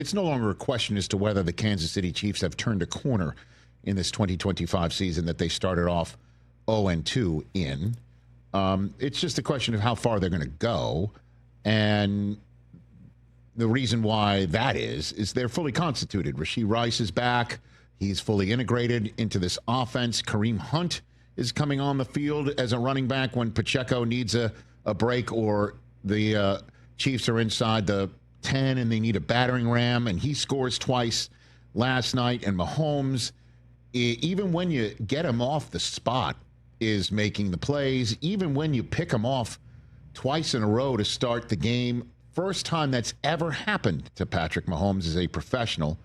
it's no longer a question as to whether the Kansas City Chiefs have turned a corner in this 2025 season that they started off 0-2 in. It's just a question of how far they're going to go. And the reason why that is they're fully constituted. Rashee Rice is back. He's fully integrated into this offense. Kareem Hunt is coming on the field as a running back when Pacheco needs a break or the Chiefs are inside the 10 and they need a battering ram, and he scores twice last night. And Mahomes, even when you get him off the spot, is making the plays. Even when you pick him off twice in a row to start the game, first time that's ever happened to Patrick Mahomes as a professional.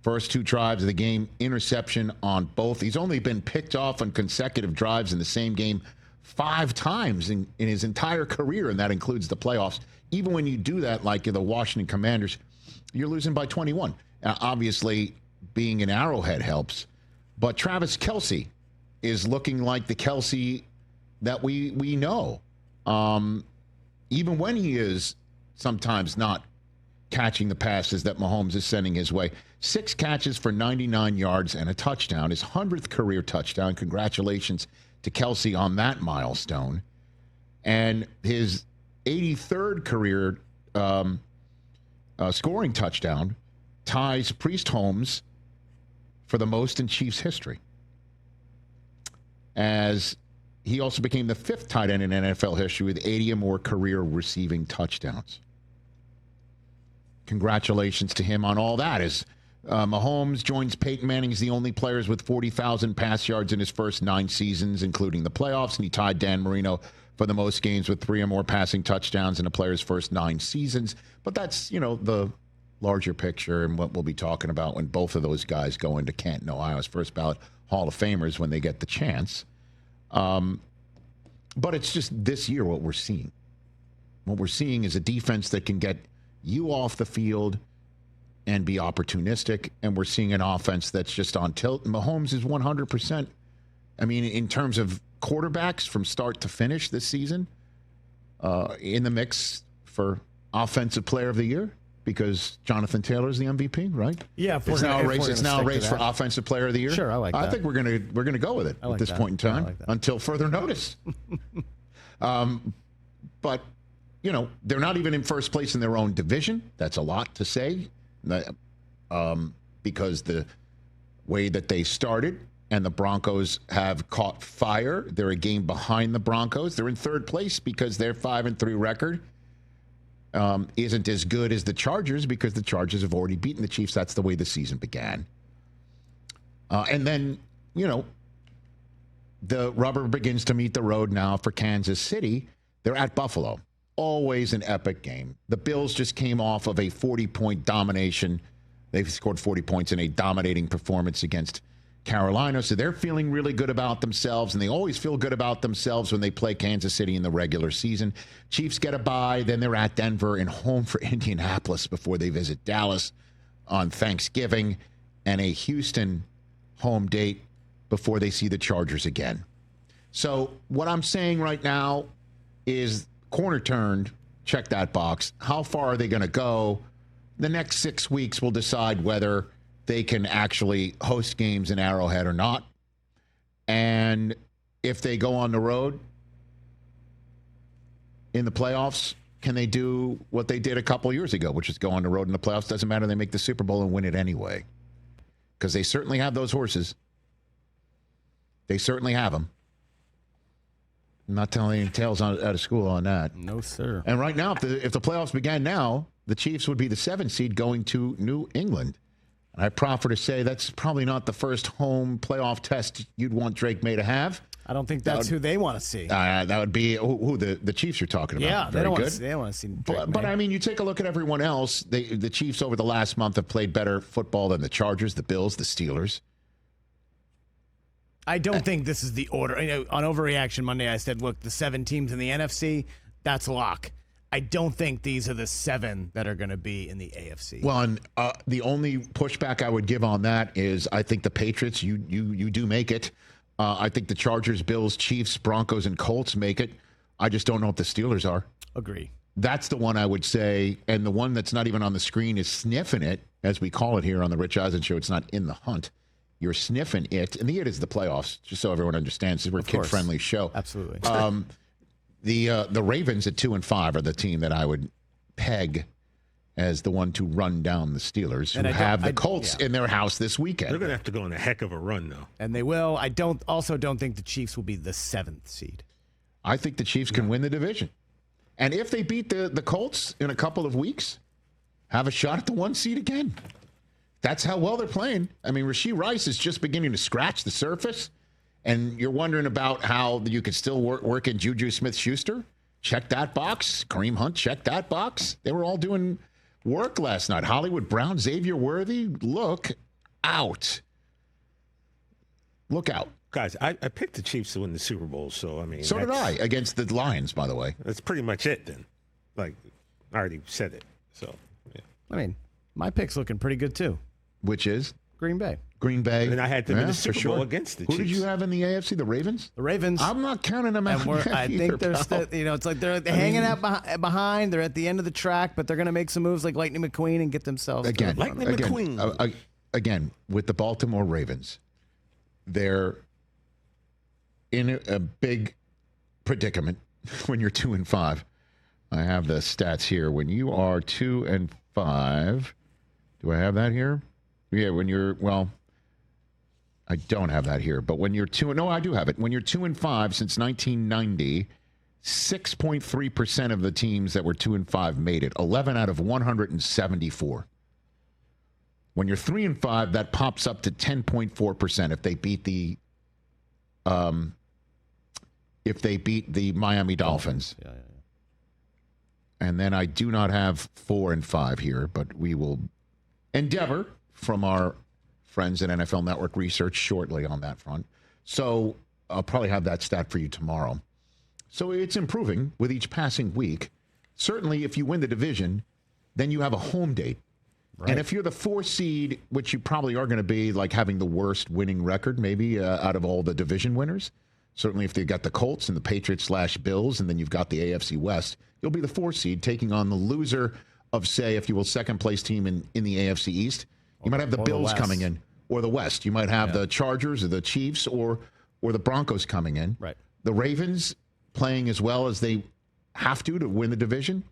First 2 drives of the game, interception on both. He's only been picked off on consecutive drives in the same game 5 times in his entire career, and that includes the playoffs. Even when you do that, like the Washington Commanders, you're losing by 21. Obviously, being an Arrowhead helps. But Travis Kelce is looking like the Kelce that we know. Even when he is sometimes not catching the passes that Mahomes is sending his way. 6 catches for 99 yards and a touchdown, his 100th career touchdown. Congratulations to Kelce on that milestone. And his 83rd career scoring touchdown ties Priest Holmes for the most in Chiefs history, as he also became the 5th tight end in NFL history with 80 or more career receiving touchdowns. Congratulations to him on all that. As Mahomes joins Peyton Manning as the only players with 40,000 pass yards in his first 9 seasons, including the playoffs, and he tied Dan Marino for the most games with 3 or more passing touchdowns in a player's first 9 seasons. But that's, the larger picture and what we'll be talking about when both of those guys go into Canton, Ohio, as first ballot Hall of Famers when they get the chance. But it's just this year what we're seeing. What we're seeing is a defense that can get you off the field and be opportunistic, and we're seeing an offense that's just on tilt. Mahomes is 100%. I mean, in terms of quarterbacks from start to finish this season, in the mix for Offensive Player of the Year, because Jonathan Taylor is the MVP, right? Yeah, it's now a race for Offensive Player of the Year. Sure, I like that. I think we're gonna go with it at this point in time until further notice. But they're not even in first place in their own division. That's a lot to say, because the way that they started and the Broncos have caught fire. They're a game behind the Broncos. They're in 3rd place because their 5-3 record isn't as good as the Chargers, because the Chargers have already beaten the Chiefs. That's the way the season began. And then, the rubber begins to meet the road now for Kansas City. They're at Buffalo. Always an epic game. The Bills just came off of a 40-point domination. They've scored 40 points in a dominating performance against Carolina, so they're feeling really good about themselves, and they always feel good about themselves when they play Kansas City in the regular season. Chiefs get a bye, then they're at Denver and home for Indianapolis before they visit Dallas on Thanksgiving, and a Houston home date before they see the Chargers again. So what I'm saying right now is corner turned, check that box. How far are they going to go? The next 6 weeks will decide whether they can actually host games in Arrowhead or not. And if they go on the road in the playoffs, can they do what they did a couple years ago, which is go on the road in the playoffs? Doesn't matter. They make the Super Bowl and win it anyway, because they certainly have those horses. They certainly have them. I'm not telling any tales out of school on that. No, sir. And right now, if the playoffs began now, the Chiefs would be the 7th seed going to New England. And I proffer to say that's probably not the first home playoff test you'd want Drake May to have. I don't think that's who they want to see. That would be who the Chiefs are talking about. Yeah, Very good. They don't want to see Drake but May. I mean, you take a look at everyone else. The Chiefs over the last month have played better football than the Chargers, the Bills, the Steelers. I don't think this is the order. On Overreaction Monday, I said, look, the 7 teams in the NFC, that's lock. I don't think these are the 7 that are going to be in the AFC. Well, and the only pushback I would give on that is I think the Patriots, you do make it. I think the Chargers, Bills, Chiefs, Broncos, and Colts make it. I just don't know if the Steelers are. Agree. That's the one I would say, and the one that's not even on the screen is sniffing it as we call it here on the Rich Eisen Show. It's not in the hunt. You're sniffing it. And the it is the playoffs, just so everyone understands. We're a kid-friendly show. Absolutely. The Ravens at 2-5 are the team that I would peg as the one to run down the Steelers, who have the Colts in their house this weekend. They're going to have to go on a heck of a run, though. And they will. I don't think the Chiefs will be the 7th seed. I think the Chiefs can win the division. And if they beat the Colts in a couple of weeks, have a shot at the 1 seed again. That's how well they're playing. I mean, Rashee Rice is just beginning to scratch the surface. And you're wondering about how you could still work in Juju Smith-Schuster. Check that box. Kareem Hunt, check that box. They were all doing work last night. Hollywood Brown, Xavier Worthy, look out. Look out. Guys, I picked the Chiefs to win the Super Bowl, so I mean. So did I, against the Lions, by the way. That's pretty much it then. Like, I already said it. So, yeah. I mean, my pick's looking pretty good too. Which is? Green Bay. Green Bay. And I had them in the Super Bowl against the Chiefs. Who did you have in the AFC? The Ravens? The Ravens. I'm not counting them out. I think they're still, it's like they're hanging out behind. They're at the end of the track, but they're going to make some moves like Lightning McQueen and get themselves McQueen. Again, with the Baltimore Ravens, they're in a big predicament when you're 2-5. I have the stats here. When you are 2-5, do I have that here? Yeah, when you're, well, I don't have that here, but when you're no, I do have it. When you're 2-5 since 1990, 6.3% of the teams that were 2-5 made it. 11 out of 174. When you're 3-5, that pops up to 10.4% if they beat the Miami Dolphins. Yeah. And then I do not have 4-5 here, but we will endeavor from our friends at NFL Network Research shortly on that front. So I'll probably have that stat for you tomorrow. So it's improving with each passing week. Certainly, if you win the division, then you have a home date. Right. And if you're the 4 seed, which you probably are going to be, like having the worst winning record maybe out of all the division winners, certainly if they've got the Colts and the Patriots/Bills, and then you've got the AFC West, you'll be the 4 seed taking on the loser of, say, if you will, second-place team in the AFC East. You might have the Bills coming in, or the West. You might have the Chargers or the Chiefs or the Broncos coming in. Right. The Ravens playing as well as they have to win the division.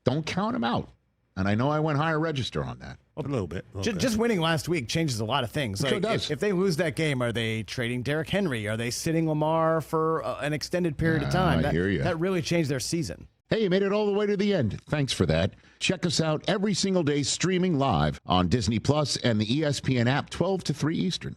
Don't count them out. And I know I went higher register on that. A little bit. Just winning last week changes a lot of things. It sure does. If they lose that game, are they trading Derrick Henry? Are they sitting Lamar for an extended period of time? I hear you. That really changed their season. Hey, you made it all the way to the end. Thanks for that. Check us out every single day streaming live on Disney Plus and the ESPN app 12 to 3 Eastern.